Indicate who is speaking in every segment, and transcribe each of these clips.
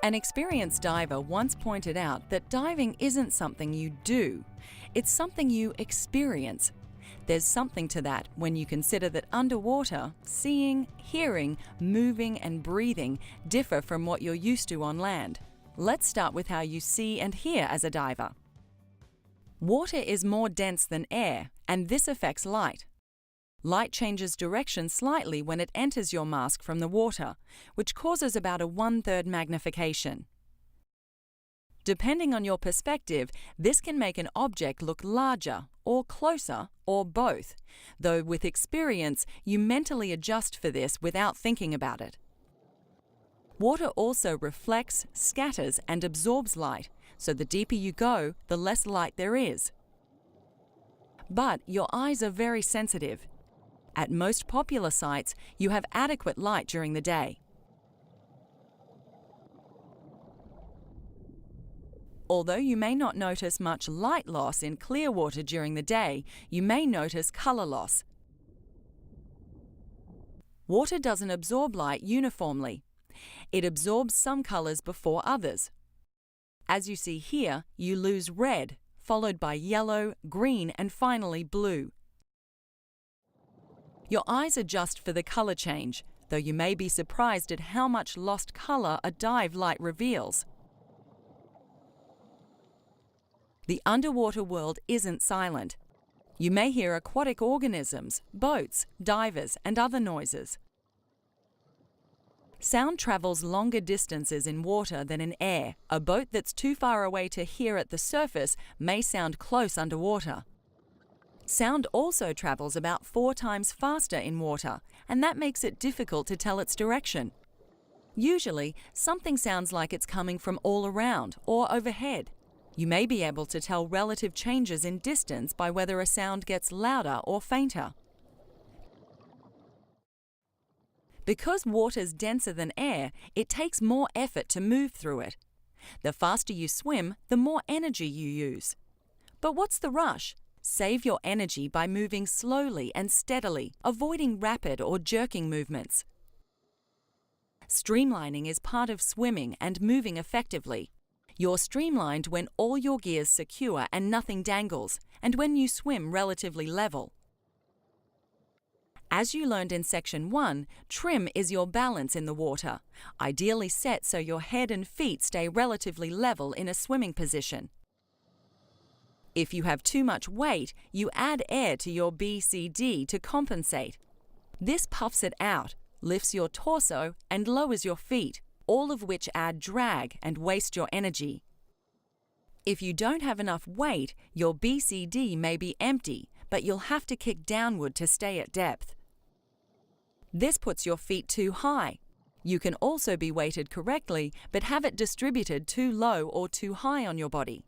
Speaker 1: An experienced diver once pointed out that diving isn't something you do, it's something you experience. There's something to that when you consider that underwater, seeing, hearing, moving and breathing differ from what you're used to on land. Let's start with how you see and hear as a diver. Water is more dense than air, and this affects light. Light changes direction slightly when it enters your mask from the water, which causes about a 1/3 magnification. Depending on your perspective, this can make an object look larger or closer or both, though with experience you mentally adjust for this without thinking about it. Water also reflects, scatters and absorbs light, so the deeper you go, the less light there is. But your eyes are very sensitive. At most popular sites, you have adequate light during the day. Although you may not notice much light loss in clear water during the day, you may notice color loss. Water doesn't absorb light uniformly. It absorbs some colors before others. As you see here, you lose red, followed by yellow, green, and finally blue. Your eyes adjust for the color change, though you may be surprised at how much lost color a dive light reveals. The underwater world isn't silent. You may hear aquatic organisms, boats, divers, and other noises. Sound travels longer distances in water than in air. A boat that's too far away to hear at the surface may sound close underwater. Sound also travels about 4 times faster in water, and that makes it difficult to tell its direction. Usually, something sounds like it's coming from all around or overhead. You may be able to tell relative changes in distance by whether a sound gets louder or fainter. Because water's denser than air, it takes more effort to move through it. The faster you swim, the more energy you use. But what's the rush? Save your energy by moving slowly and steadily, avoiding rapid or jerking movements. Streamlining is part of swimming and moving effectively. You're streamlined when all your gear's secure and nothing dangles, and when you swim relatively level. As you learned in Section 1, trim is your balance in the water, ideally set so your head and feet stay relatively level in a swimming position. If you have too much weight, you add air to your BCD to compensate. This puffs it out, lifts your torso, and lowers your feet, all of which add drag and waste your energy. If you don't have enough weight, your BCD may be empty, but you'll have to kick downward to stay at depth. This puts your feet too high. You can also be weighted correctly, but have it distributed too low or too high on your body.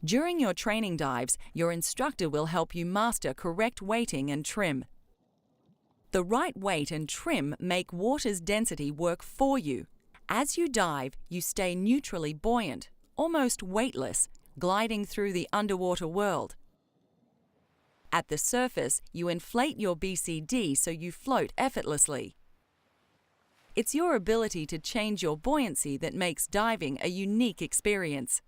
Speaker 1: During your training dives, your instructor will help you master correct weighting and trim. The right weight and trim make water's density work for you. As you dive, you stay neutrally buoyant, almost weightless, gliding through the underwater world. At the surface, you inflate your BCD so you float effortlessly. It's your ability to change your buoyancy that makes diving a unique experience.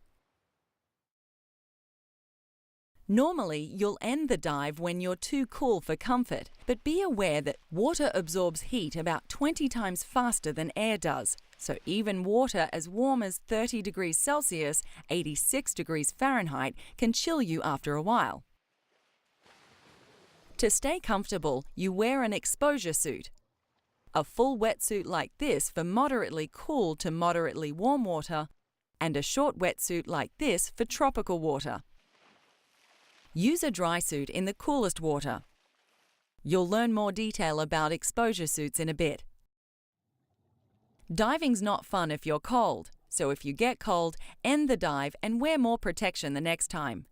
Speaker 1: Normally, you'll end the dive when you're too cool for comfort, but be aware that water absorbs heat about 20 times faster than air does, so even water as warm as 30 degrees Celsius, 86 degrees Fahrenheit, can chill you after a while. To stay comfortable, you wear an exposure suit. A full wetsuit like this for moderately cool to moderately warm water, and a short wetsuit like this for tropical water. Use a dry suit in the coolest water. You'll learn more detail about exposure suits in a bit. Diving's not fun if you're cold, so if you get cold, end the dive and wear more protection the next time.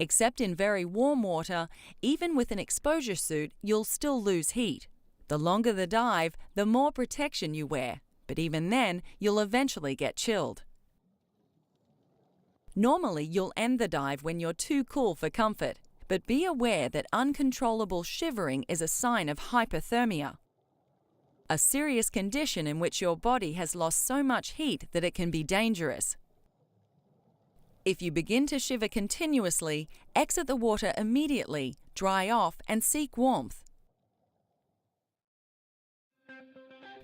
Speaker 1: Except in very warm water, even with an exposure suit, you'll still lose heat. The longer the dive, the more protection you wear, but even then, you'll eventually get chilled. Normally, you'll end the dive when you're too cool for comfort, but be aware that uncontrollable shivering is a sign of hypothermia. a serious condition in which your body has lost so much heat that it can be dangerous. If you begin to shiver continuously, exit the water immediately, dry off, and seek warmth.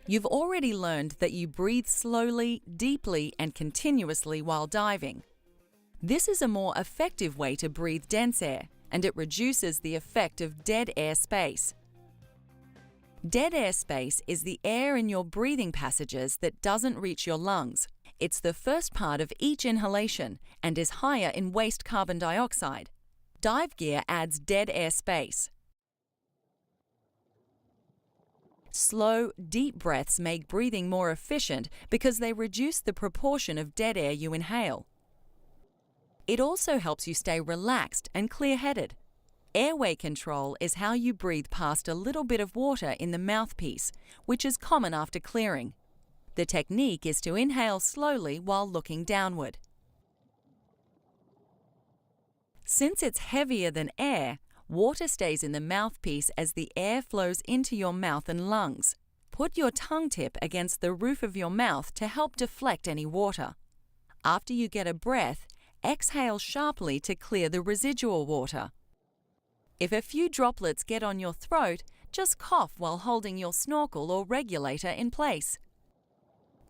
Speaker 1: You've already learned that you breathe slowly, deeply, and continuously while diving. This is a more effective way to breathe dense air, and it reduces the effect of dead air space. Dead air space is the air in your breathing passages that doesn't reach your lungs. It's the first part of each inhalation and is higher in waste carbon dioxide. Dive gear adds dead air space. Slow, deep breaths make breathing more efficient because they reduce the proportion of dead air you inhale. It also helps you stay relaxed and clear-headed. Airway control is how you breathe past a little bit of water in the mouthpiece, which is common after clearing. The technique is to inhale slowly while looking downward. Since it's heavier than air, water stays in the mouthpiece as the air flows into your mouth and lungs. Put your tongue tip against the roof of your mouth to help deflect any water. After you get a breath, exhale sharply to clear the residual water. If a few droplets get on your throat, just cough while holding your snorkel or regulator in place.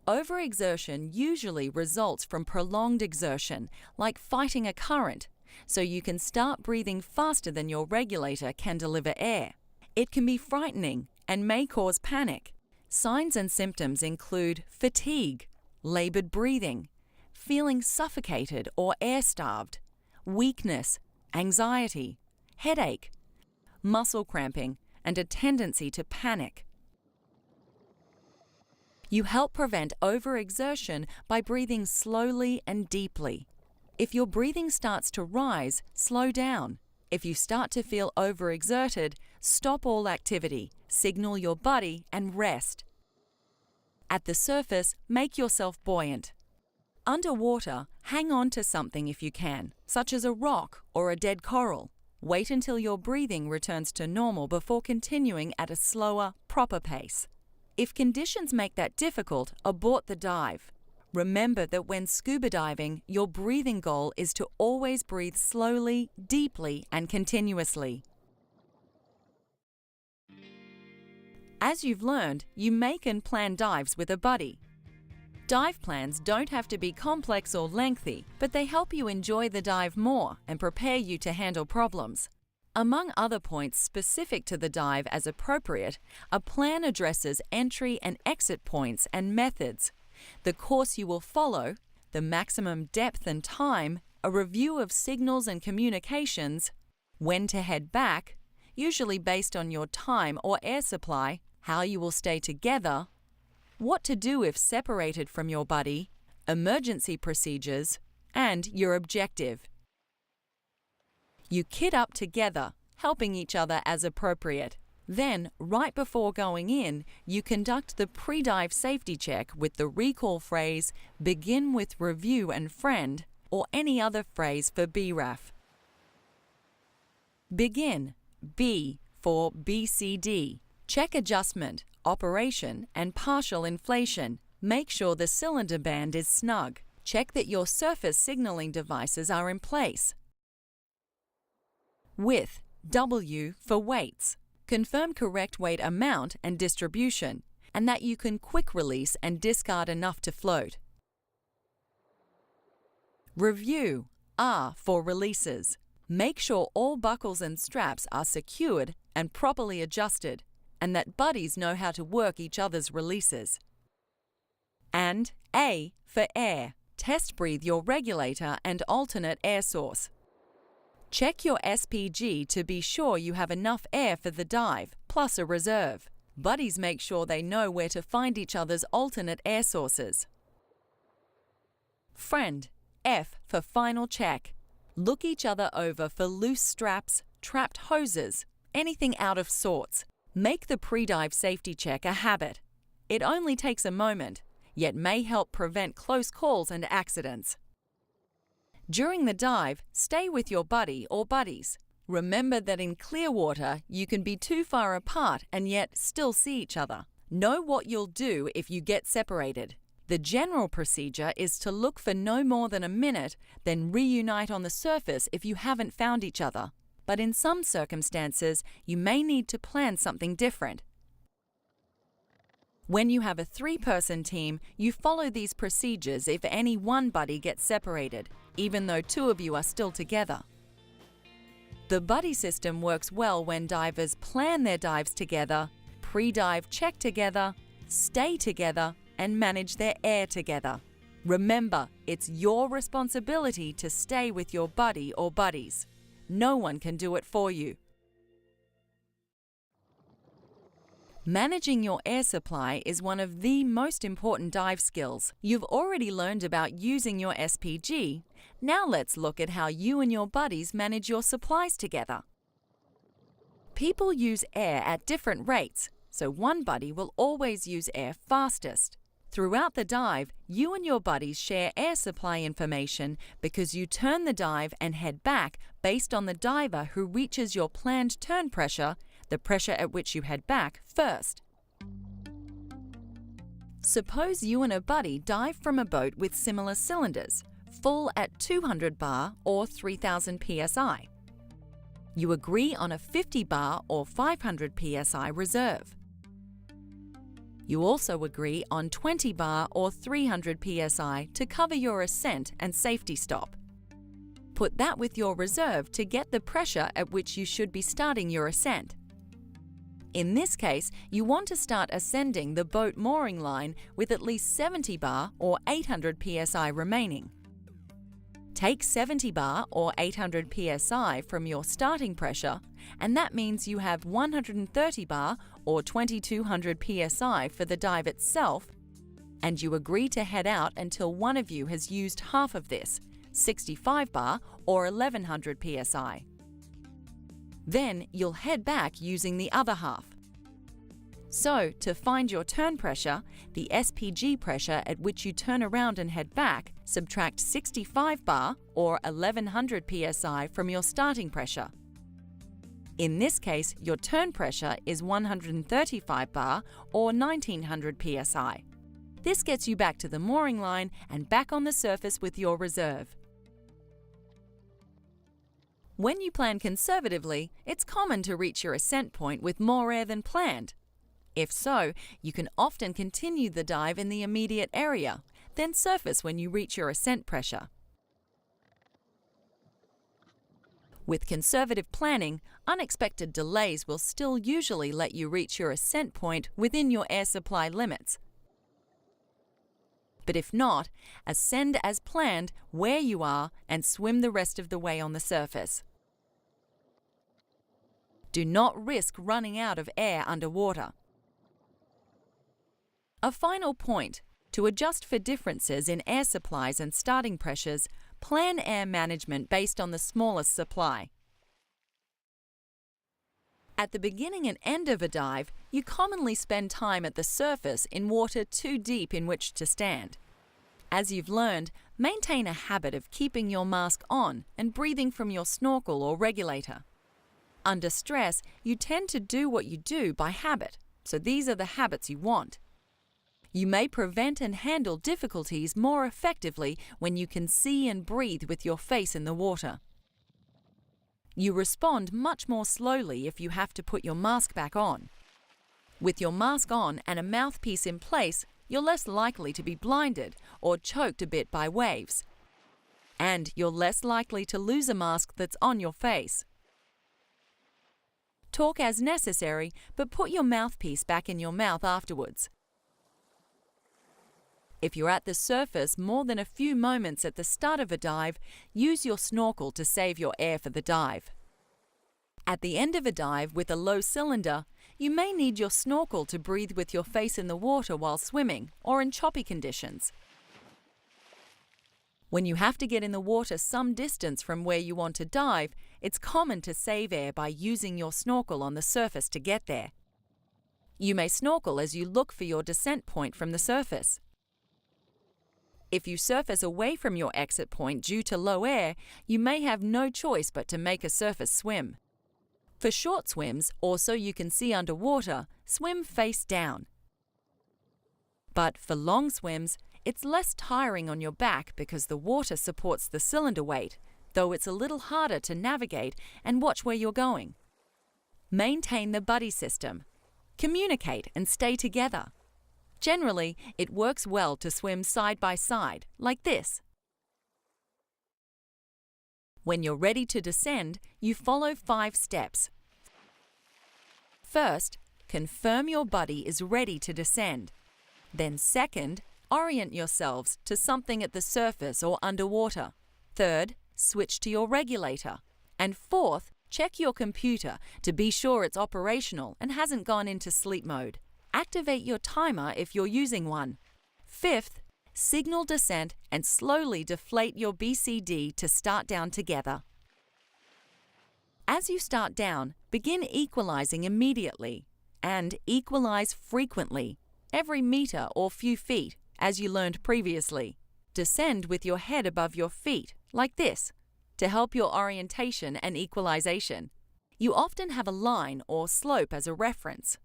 Speaker 1: Overexertion usually results from prolonged exertion, like fighting a current, so you can start breathing faster than your regulator can deliver air. It can be frightening and may cause panic. Signs and symptoms include fatigue, labored breathing, feeling suffocated or air-starved, weakness, anxiety, headache, muscle cramping, and a tendency to panic. You help prevent overexertion by breathing slowly and deeply. If your breathing starts to rise, slow down. If you start to feel overexerted, stop all activity, signal your body, and rest. At the surface, make yourself buoyant. Underwater, hang on to something if you can, such as a rock or a dead coral. Wait until your breathing returns to normal before continuing at a slower, proper pace. If conditions make that difficult, abort the dive. Remember that when scuba diving, your breathing goal is to always breathe slowly, deeply, and continuously. As you've learned, you make and plan dives with a buddy. Dive plans don't have to be complex or lengthy, but they help you enjoy the dive more and prepare you to handle problems. Among other points specific to the dive as appropriate, a plan addresses entry and exit points and methods, the course you will follow, the maximum depth and time, a review of signals and communications, when to head back, usually based on your time or air supply, how you will stay together, what to do if separated from your buddy, emergency procedures, and your objective. You kit up together, helping each other as appropriate. Then, right before going in, you conduct the pre-dive safety check with the recall phrase, "Begin with review and friend," or any other phrase for BRAF. Begin, B for BCD. Check adjustment, operation, and partial inflation. Make sure the cylinder band is snug. Check that your surface signaling devices are in place. With, W for weights. Confirm correct weight amount and distribution, and that you can quick release and discard enough to float. Review, R for releases. Make sure all buckles and straps are secured and properly adjusted, and that buddies know how to work each other's releases. And A for air. Test breathe your regulator and alternate air source. Check your SPG to be sure you have enough air for the dive, plus a reserve. Buddies make sure they know where to find each other's alternate air sources. Friend, F for final check. Look each other over for loose straps, trapped hoses, anything out of sorts. Make the pre-dive safety check a habit. It only takes a moment, yet may help prevent close calls and accidents. During the dive, stay with your buddy or buddies. Remember that in clear water, you can be too far apart and yet still see each other. Know what you'll do if you get separated. The general procedure is to look for no more than a minute, then reunite on the surface if you haven't found each other. But in some circumstances, you may need to plan something different. When you have a 3-person team, you follow these procedures if any one buddy gets separated, even though 2 of you are still together. The buddy system works well when divers plan their dives together, pre-dive check together, stay together, and manage their air together. Remember, it's your responsibility to stay with your buddy or buddies. No one can do it for you. Managing your air supply is one of the most important dive skills. You've already learned about using your SPG. Now let's look at how you and your buddies manage your supplies together. People use air at different rates, so one buddy will always use air fastest. Throughout the dive, you and your buddies share air supply information because you turn the dive and head back based on the diver who reaches your planned turn pressure, the pressure at which you head back, first. Suppose you and a buddy dive from a boat with similar cylinders, full at 200 bar or 3000 psi. You agree on a 50 bar or 500 psi reserve. You also agree on 20 bar or 300 psi to cover your ascent and safety stop. Put that with your reserve to get the pressure at which you should be starting your ascent. In this case, you want to start ascending the boat mooring line with at least 70 bar or 800 psi remaining. Take 70 bar or 800 psi from your starting pressure, and that means you have 130 bar or 2200 psi for the dive itself, and you agree to head out until one of you has used half of this, 65 bar or 1100 psi. Then you'll head back using the other half. So, to find your turn pressure, the SPG pressure at which you turn around and head back, subtract 65 bar or 1100 psi from your starting pressure. In this case, your turn pressure is 135 bar or 1900 psi. This gets you back to the mooring line and back on the surface with your reserve. When you plan conservatively, it's common to reach your ascent point with more air than planned. If so, you can often continue the dive in the immediate area, then surface when you reach your ascent pressure. With conservative planning, unexpected delays will still usually let you reach your ascent point within your air supply limits. But if not, ascend as planned where you are and swim the rest of the way on the surface. Do not risk running out of air underwater. A final point. To adjust for differences in air supplies and starting pressures, plan air management based on the smallest supply. At the beginning and end of a dive, you commonly spend time at the surface in water too deep in which to stand. As you've learned, maintain a habit of keeping your mask on and breathing from your snorkel or regulator. Under stress, you tend to do what you do by habit, so these are the habits you want. You may prevent and handle difficulties more effectively when you can see and breathe with your face in the water. You respond much more slowly if you have to put your mask back on. With your mask on and a mouthpiece in place, you're less likely to be blinded or choked a bit by waves. And you're less likely to lose a mask that's on your face. Talk as necessary, but put your mouthpiece back in your mouth afterwards. If you're at the surface more than a few moments at the start of a dive, use your snorkel to save your air for the dive. At the end of a dive with a low cylinder, you may need your snorkel to breathe with your face in the water while swimming or in choppy conditions. When you have to get in the water some distance from where you want to dive, it's common to save air by using your snorkel on the surface to get there. You may snorkel as you look for your descent point from the surface. If you surface away from your exit point due to low air, you may have no choice but to make a surface swim. For short swims, or so you can see underwater, swim face down. But for long swims, it's less tiring on your back because the water supports the cylinder weight, though it's a little harder to navigate and watch where you're going. Maintain the buddy system. Communicate and stay together. Generally, it works well to swim side by side, like this. When you're ready to descend, you follow 5 steps. First, confirm your buddy is ready to descend. Then second, orient yourselves to something at the surface or underwater. Third, switch to your regulator. And fourth, check your computer to be sure it's operational and hasn't gone into sleep mode. Activate your timer if you're using one. Fifth, signal descent and slowly deflate your BCD to start down together. As you start down, begin equalizing immediately and equalize frequently, every meter or few feet, as you learned previously. Descend with your head above your feet, like this, to help your orientation and equalization. You often have a line or slope as a reference.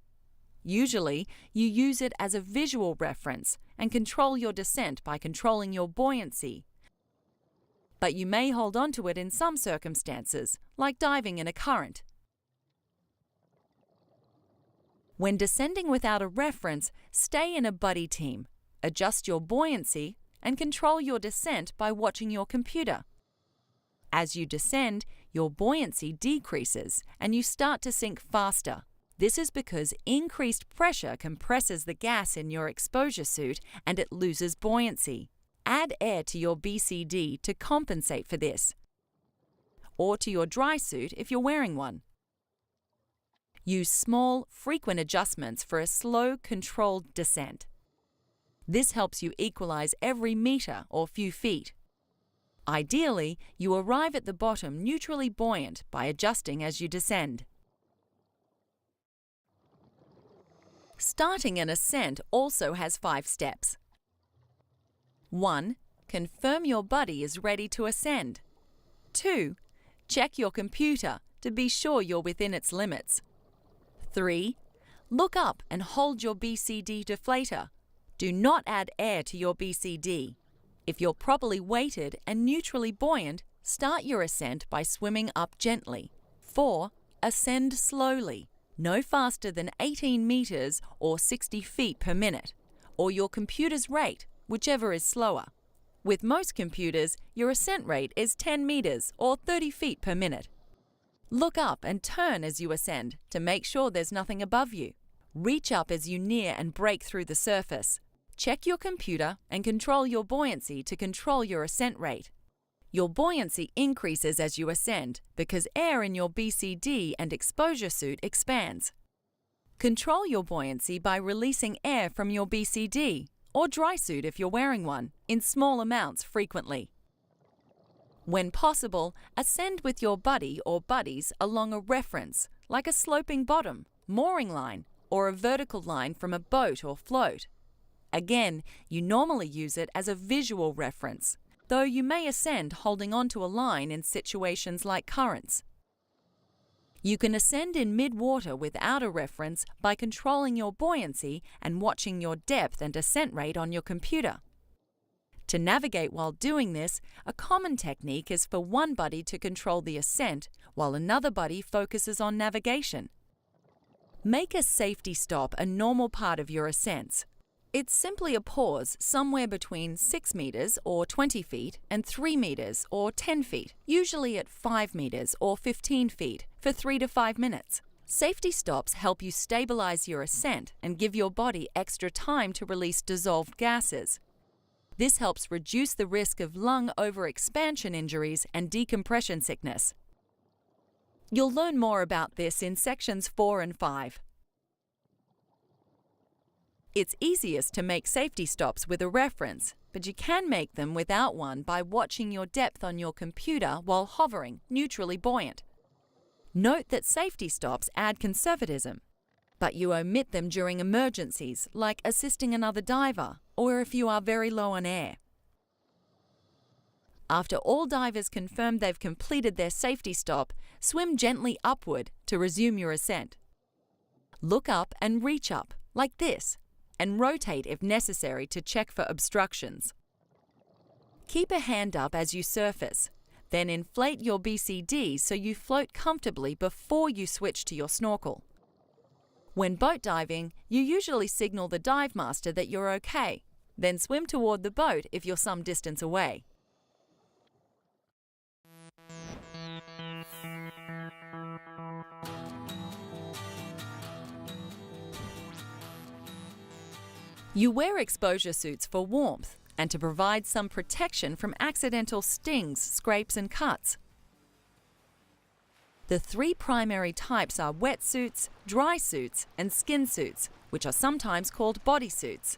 Speaker 1: Usually, you use it as a visual reference and control your descent by controlling your buoyancy. But you may hold on to it in some circumstances, like diving in a current. When descending without a reference, stay in a buddy team, adjust your buoyancy, and control your descent by watching your computer. As you descend, your buoyancy decreases and you start to sink faster. This is because increased pressure compresses the gas in your exposure suit and it loses buoyancy. Add air to your BCD to compensate for this, or to your dry suit if you're wearing one. Use small, frequent adjustments for a slow, controlled descent. This helps you equalize every meter or few feet. Ideally, you arrive at the bottom neutrally buoyant by adjusting as you descend. Starting an ascent also has 5 steps. 1. Confirm your buddy is ready to ascend. 2. Check your computer to be sure you're within its limits. 3. Look up and hold your BCD deflator. Do not add air to your BCD. If you're properly weighted and neutrally buoyant, start your ascent by swimming up gently. 4. Ascend slowly, no faster than 18 meters or 60 feet per minute, or your computer's rate, whichever is slower. With most computers, your ascent rate is 10 meters or 30 feet per minute. Look up and turn as you ascend to make sure there's nothing above you. Reach up as you near and break through the surface. Check your computer and control your buoyancy to control your ascent rate. Your buoyancy increases as you ascend because air in your BCD and exposure suit expands. Control your buoyancy by releasing air from your BCD, or dry suit if you're wearing one, in small amounts frequently. When possible, ascend with your buddy or buddies along a reference, like a sloping bottom, mooring line, or a vertical line from a boat or float. Again, you normally use it as a visual reference, though you may ascend holding onto a line in situations like currents. You can ascend in mid-water without a reference by controlling your buoyancy and watching your depth and descent rate on your computer. To navigate while doing this, a common technique is for one buddy to control the ascent while another buddy focuses on navigation. Make a safety stop a normal part of your ascents. It's simply a pause somewhere between 6 meters or 20 feet and 3 meters or 10 feet, usually at 5 meters or 15 feet, for 3 to 5 minutes. Safety stops help you stabilize your ascent and give your body extra time to release dissolved gases. This helps reduce the risk of lung overexpansion injuries and decompression sickness. You'll learn more about this in sections 4 and 5. It's easiest to make safety stops with a reference, but you can make them without one by watching your depth on your computer while hovering, neutrally buoyant. Note that safety stops add conservatism, but you omit them during emergencies like assisting another diver or if you are very low on air. After all divers confirm they've completed their safety stop, swim gently upward to resume your ascent. Look up and reach up, like this, and rotate if necessary to check for obstructions. Keep a hand up as you surface, then inflate your BCD so you float comfortably before you switch to your snorkel. When boat diving, you usually signal the dive master that you're okay, then swim toward the boat if you're some distance away. You wear exposure suits for warmth and to provide some protection from accidental stings, scrapes, and cuts. The three primary types are wetsuits, dry suits, and skin suits, which are sometimes called bodysuits.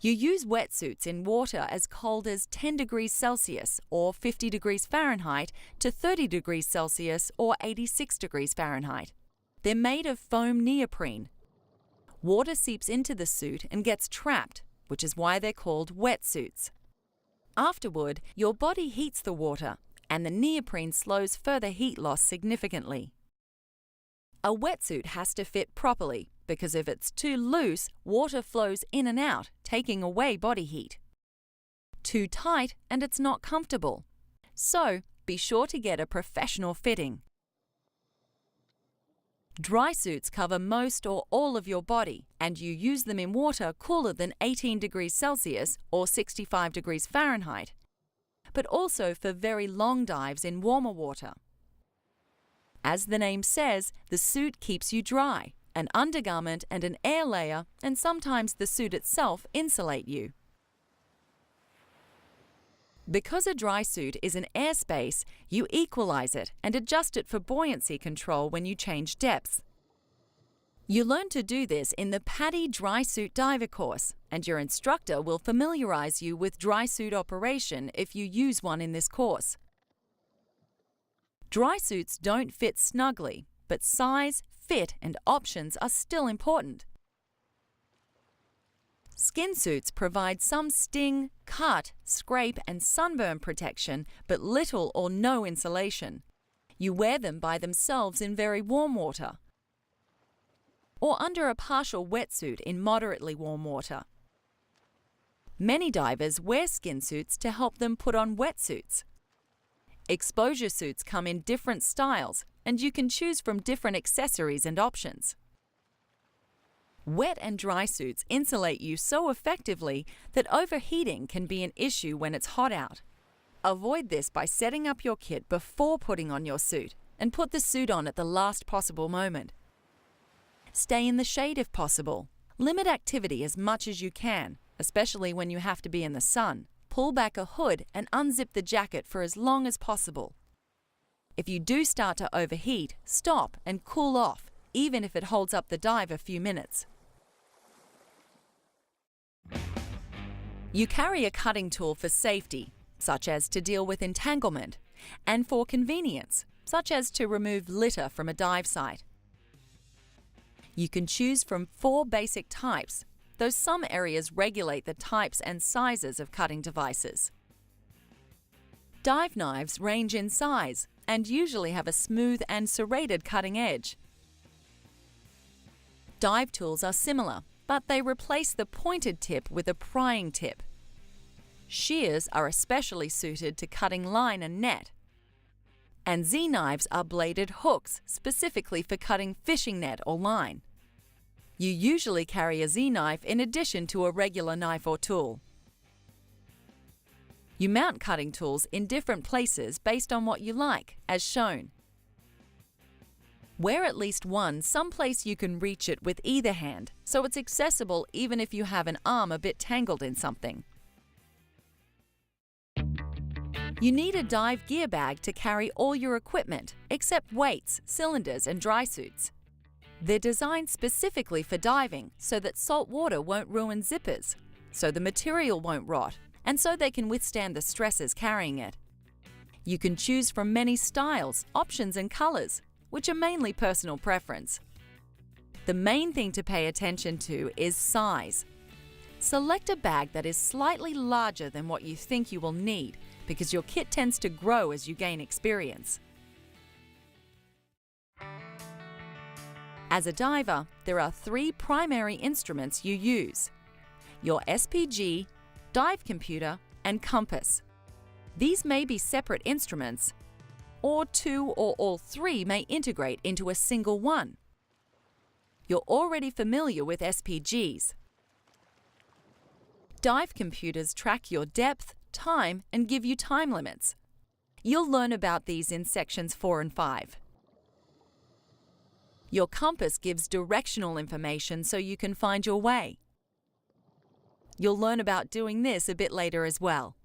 Speaker 1: You use wetsuits in water as cold as 10 degrees Celsius or 50 degrees Fahrenheit to 30 degrees Celsius or 86 degrees Fahrenheit. They're made of foam neoprene. Water seeps into the suit and gets trapped, which is why they're called wetsuits. Afterward, your body heats the water, and the neoprene slows further heat loss significantly. A wetsuit has to fit properly because if it's too loose, water flows in and out, taking away body heat. Too tight and it's not comfortable. So, be sure to get a professional fitting. Dry suits cover most or all of your body, and you use them in water cooler than 18 degrees Celsius or 65 degrees Fahrenheit, but also for very long dives in warmer water. As the name says, the suit keeps you dry. An undergarment and an air layer, and sometimes the suit itself, insulate you. Because a dry suit is an airspace, you equalize it and adjust it for buoyancy control when you change depths. You learn to do this in the PADI Dry Suit Diver course, and your instructor will familiarize you with dry suit operation if you use one in this course. Dry suits don't fit snugly, but size, fit, and options are still important. Skin suits provide some sting, cut, scrape, and sunburn protection, but little or no insulation. You wear them by themselves in very warm water, or under a partial wetsuit in moderately warm water. Many divers wear skin suits to help them put on wetsuits. Exposure suits come in different styles, and you can choose from different accessories and options. Wet and dry suits insulate you so effectively that overheating can be an issue when it's hot out. Avoid this by setting up your kit before putting on your suit, and put the suit on at the last possible moment. Stay in the shade if possible. Limit activity as much as you can, especially when you have to be in the sun. Pull back a hood and unzip the jacket for as long as possible. If you do start to overheat, stop and cool off, even if it holds up the dive a few minutes. You carry a cutting tool for safety, such as to deal with entanglement, and for convenience, such as to remove litter from a dive site. You can choose from 4 basic types, though some areas regulate the types and sizes of cutting devices. Dive knives range in size and usually have a smooth and serrated cutting edge. Dive tools are similar, but they replace the pointed tip with a prying tip. Shears are especially suited to cutting line and net. And Z-knives are bladed hooks specifically for cutting fishing net or line. You usually carry a Z-knife in addition to a regular knife or tool. You mount cutting tools in different places based on what you like, as shown. Wear at least one someplace you can reach it with either hand, so it's accessible even if you have an arm a bit tangled in something. You need a dive gear bag to carry all your equipment, except weights, cylinders, and dry suits. They're designed specifically for diving so that salt water won't ruin zippers, so the material won't rot, and so they can withstand the stresses carrying it. You can choose from many styles, options, and colors, which are mainly personal preference. The main thing to pay attention to is size. Select a bag that is slightly larger than what you think you will need, because your kit tends to grow as you gain experience. As a diver, there are 3 primary instruments you use: your SPG, dive computer, and compass. These may be separate instruments, or 2 or all 3 may integrate into a single one. You're already familiar with SPGs. Dive computers track your depth, time, and give you time limits. You'll learn about these in sections 4 and 5. Your compass gives directional information so you can find your way. You'll learn about doing this a bit later as well.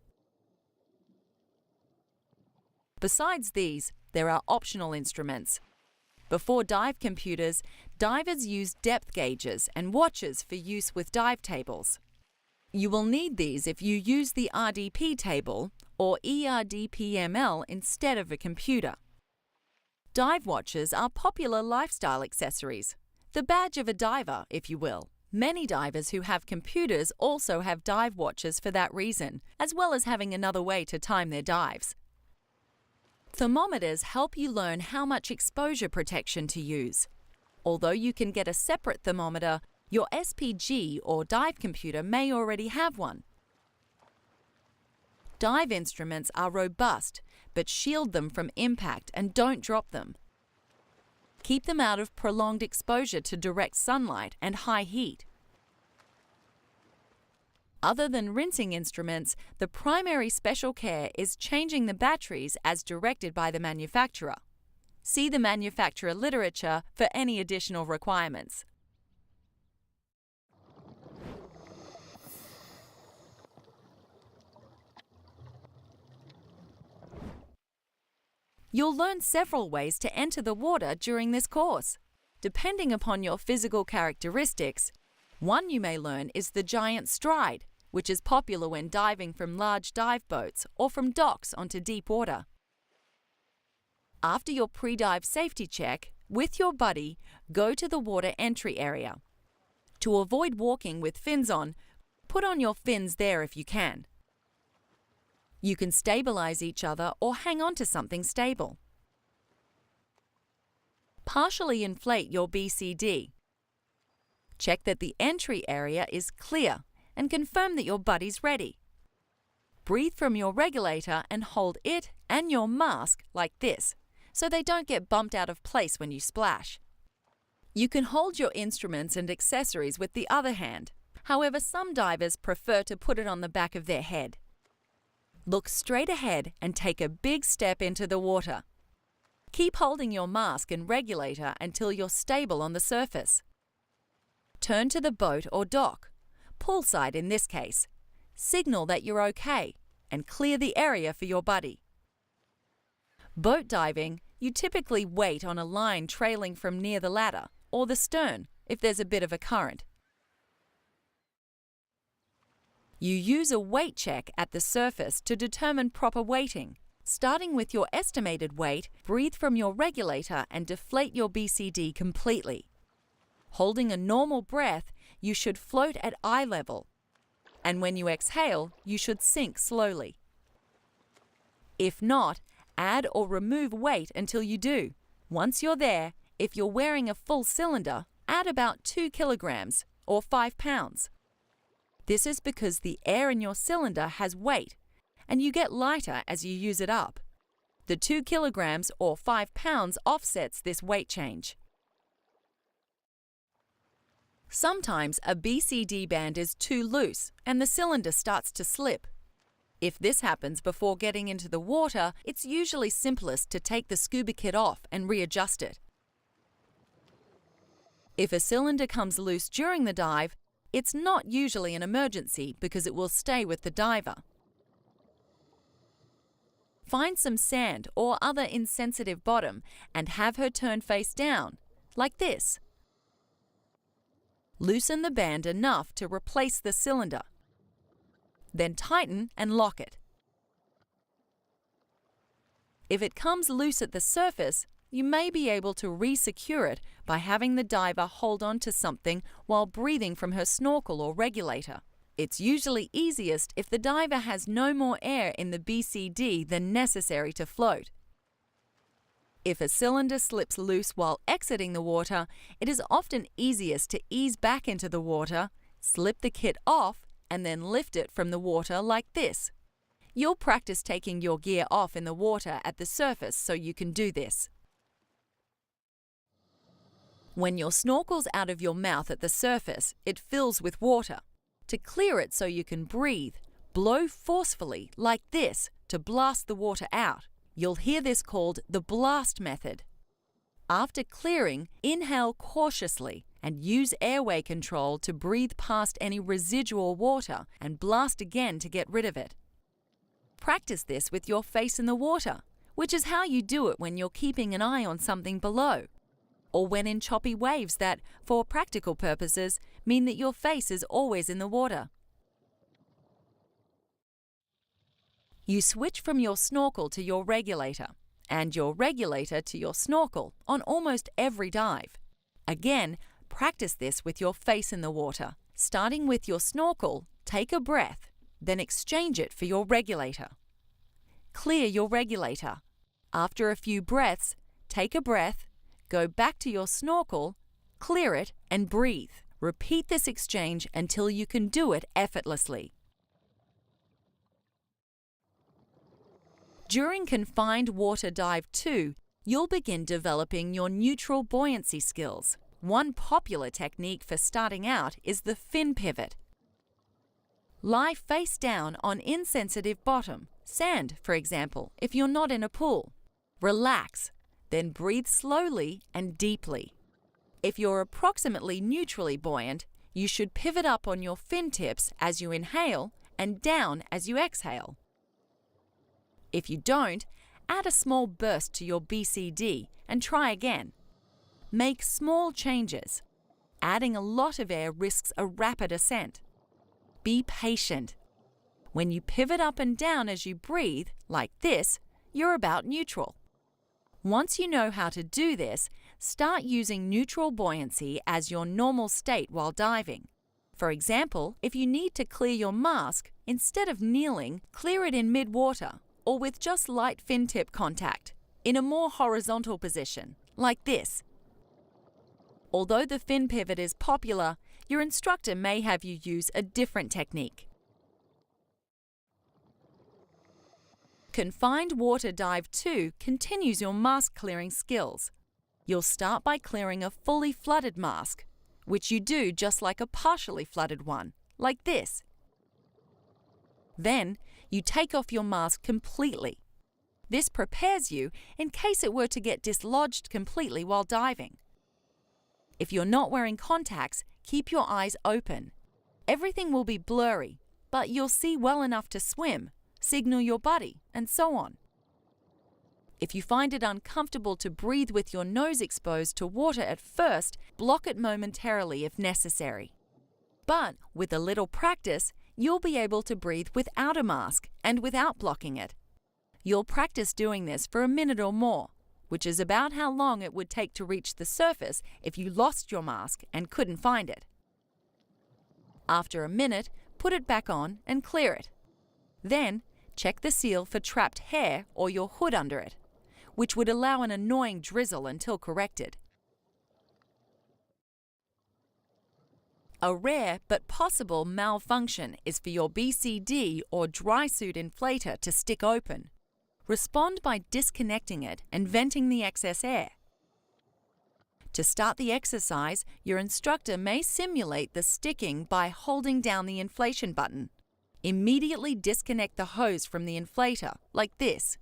Speaker 1: Besides these, there are optional instruments. Before dive computers, divers use depth gauges and watches for use with dive tables. You will need these if you use the RDP table or ERDPML instead of a computer. Dive watches are popular lifestyle accessories, the badge of a diver, if you will. Many divers who have computers also have dive watches for that reason, as well as having another way to time their dives. Thermometers help you learn how much exposure protection to use. Although you can get a separate thermometer, your SPG or dive computer may already have one. Dive instruments are robust, but shield them from impact and don't drop them. Keep them out of prolonged exposure to direct sunlight and high heat. Other than rinsing instruments, the primary special care is changing the batteries as directed by the manufacturer. See the manufacturer literature for any additional requirements. You'll learn several ways to enter the water during this course. Depending upon your physical characteristics, one you may learn is the giant stride, which is popular when diving from large dive boats or from docks onto deep water. After your pre-dive safety check, with your buddy, go to the water entry area. To avoid walking with fins on, put on your fins there if you can. You can stabilize each other or hang on to something stable. Partially inflate your BCD. Check that the entry area is clear and confirm that your buddy's ready. Breathe from your regulator and hold it and your mask like this, so they don't get bumped out of place when you splash. You can hold your instruments and accessories with the other hand. However, some divers prefer to put it on the back of their head. Look straight ahead and take a big step into the water. Keep holding your mask and regulator until you're stable on the surface. Turn to the boat or dock, poolside in this case. Signal that you're okay and clear the area for your buddy. Boat diving, you typically wait on a line trailing from near the ladder or the stern if there's a bit of a current. You use a weight check at the surface to determine proper weighting. Starting with your estimated weight, breathe from your regulator and deflate your BCD completely. Holding a normal breath, you should float at eye level. And when you exhale, you should sink slowly. If not, add or remove weight until you do. Once you're there, if you're wearing a full cylinder, add about 2 kilograms or 5 pounds. This is because the air in your cylinder has weight, and you get lighter as you use it up. The 2 kilograms or 5 pounds offsets this weight change. Sometimes a BCD band is too loose and the cylinder starts to slip. If this happens before getting into the water, it's usually simplest to take the scuba kit off and readjust it. If a cylinder comes loose during the dive, it's not usually an emergency because it will stay with the diver. Find some sand or other insensitive bottom and have her turn face down, like this. Loosen the band enough to replace the cylinder. Then tighten and lock it. If it comes loose at the surface, you may be able to re-secure it by having the diver hold on to something while breathing from her snorkel or regulator. It's usually easiest if the diver has no more air in the BCD than necessary to float. If a cylinder slips loose while exiting the water, it is often easiest to ease back into the water, slip the kit off, and then lift it from the water like this. You'll practice taking your gear off in the water at the surface so you can do this. When your snorkel's out of your mouth at the surface, it fills with water. To clear it so you can breathe, blow forcefully like this to blast the water out. You'll hear this called the blast method. After clearing, inhale cautiously and use airway control to breathe past any residual water and blast again to get rid of it. Practice this with your face in the water, which is how you do it when you're keeping an eye on something below, or when in choppy waves that, for practical purposes, mean that your face is always in the water. You switch from your snorkel to your regulator, and your regulator to your snorkel on almost every dive. Again, practice this with your face in the water. Starting with your snorkel, take a breath, then exchange it for your regulator. Clear your regulator. After a few breaths, take a breath, go back to your snorkel, clear it, and breathe. Repeat this exchange until you can do it effortlessly. During Confined Water Dive 2, you'll begin developing your neutral buoyancy skills. One popular technique for starting out is the fin pivot. Lie face down on insensitive bottom, sand for example, if you're not in a pool. Relax, then breathe slowly and deeply. If you're approximately neutrally buoyant, you should pivot up on your fin tips as you inhale and down as you exhale. If you don't, add a small burst to your BCD and try again. Make small changes. Adding a lot of air risks a rapid ascent. Be patient. When you pivot up and down as you breathe, like this, you're about neutral. Once you know how to do this, start using neutral buoyancy as your normal state while diving. For example, if you need to clear your mask, instead of kneeling, clear it in mid-water or with just light fin tip contact, in a more horizontal position, like this. Although the fin pivot is popular, your instructor may have you use a different technique. Confined Water Dive 2 continues your mask clearing skills. You'll start by clearing a fully flooded mask, which you do just like a partially flooded one, like this. Then, you take off your mask completely. This prepares you in case it were to get dislodged completely while diving. If you're not wearing contacts, keep your eyes open. Everything will be blurry, but you'll see well enough to swim, signal your buddy, and so on. If you find it uncomfortable to breathe with your nose exposed to water at first, block it momentarily if necessary. But with a little practice, you'll be able to breathe without a mask and without blocking it. You'll practice doing this for a minute or more, which is about how long it would take to reach the surface if you lost your mask and couldn't find it. After a minute, put it back on and clear it. Then, check the seal for trapped hair or your hood under it, which would allow an annoying drizzle until corrected. A rare but possible malfunction is for your BCD or dry suit inflator to stick open. Respond by disconnecting it and venting the excess air. To start the exercise, your instructor may simulate the sticking by holding down the inflation button. Immediately disconnect the hose from the inflator, like this.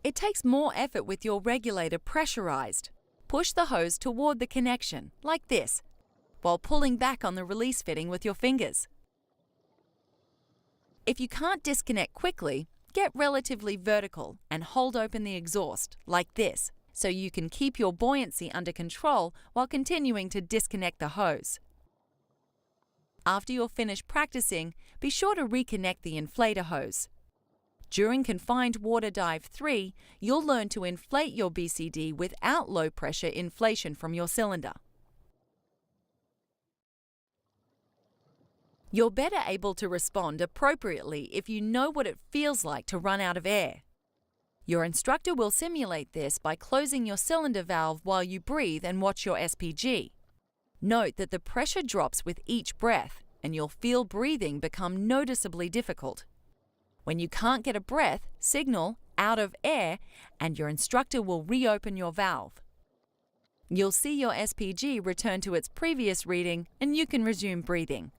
Speaker 1: It takes more effort with your regulator pressurized. Push the hose toward the connection, like this, while pulling back on the release fitting with your fingers. If you can't disconnect quickly, get relatively vertical and hold open the exhaust, like this, so you can keep your buoyancy under control while continuing to disconnect the hose. After you're finished practicing, be sure to reconnect the inflator hose. During Confined Water Dive 3, you'll learn to inflate your BCD without low-pressure inflation from your cylinder. You're better able to respond appropriately if you know what it feels like to run out of air. Your instructor will simulate this by closing your cylinder valve while you breathe and watch your SPG. Note that the pressure drops with each breath, and you'll feel breathing become noticeably difficult. When you can't get a breath, signal out of air, and your instructor will reopen your valve. You'll see your SPG return to its previous reading, and you can resume breathing.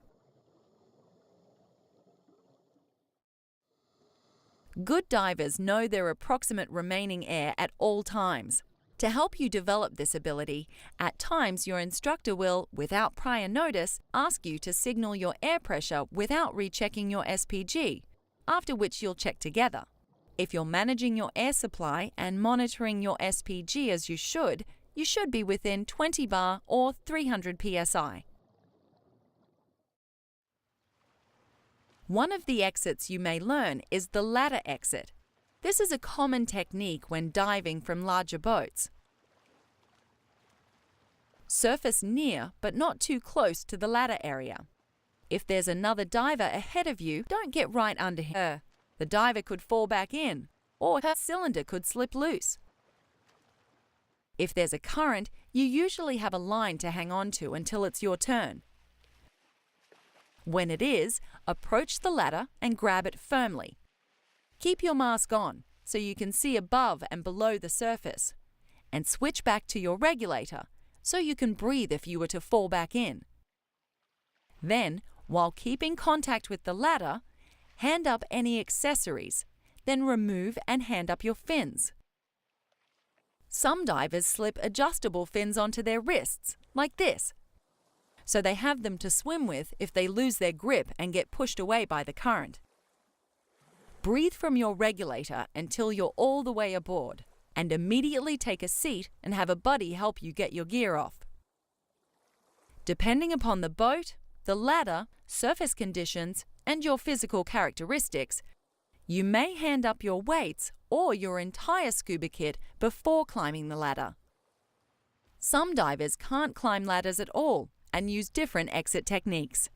Speaker 1: Good divers know their approximate remaining air at all times. To help you develop this ability, at times your instructor will, without prior notice, ask you to signal your air pressure without rechecking your SPG, after which you'll check together. If you're managing your air supply and monitoring your SPG as you should be within 20 bar or 300 psi. One of the exits you may learn is the ladder exit. This is a common technique when diving from larger boats. Surface near but not too close to the ladder area. If there's another diver ahead of you, don't get right under her. The diver could fall back in, or her cylinder could slip loose. If there's a current, you usually have a line to hang on to until it's your turn. When it is, approach the ladder and grab it firmly. Keep your mask on so you can see above and below the surface, and switch back to your regulator so you can breathe if you were to fall back in. Then, while keeping contact with the ladder, hand up any accessories, then remove and hand up your fins. Some divers slip adjustable fins onto their wrists, like this, so they have them to swim with if they lose their grip and get pushed away by the current. Breathe from your regulator until you're all the way aboard, and immediately take a seat and have a buddy help you get your gear off. Depending upon the boat, the ladder, surface conditions, and your physical characteristics, you may hand up your weights or your entire scuba kit before climbing the ladder. Some divers can't climb ladders at all and use different exit techniques.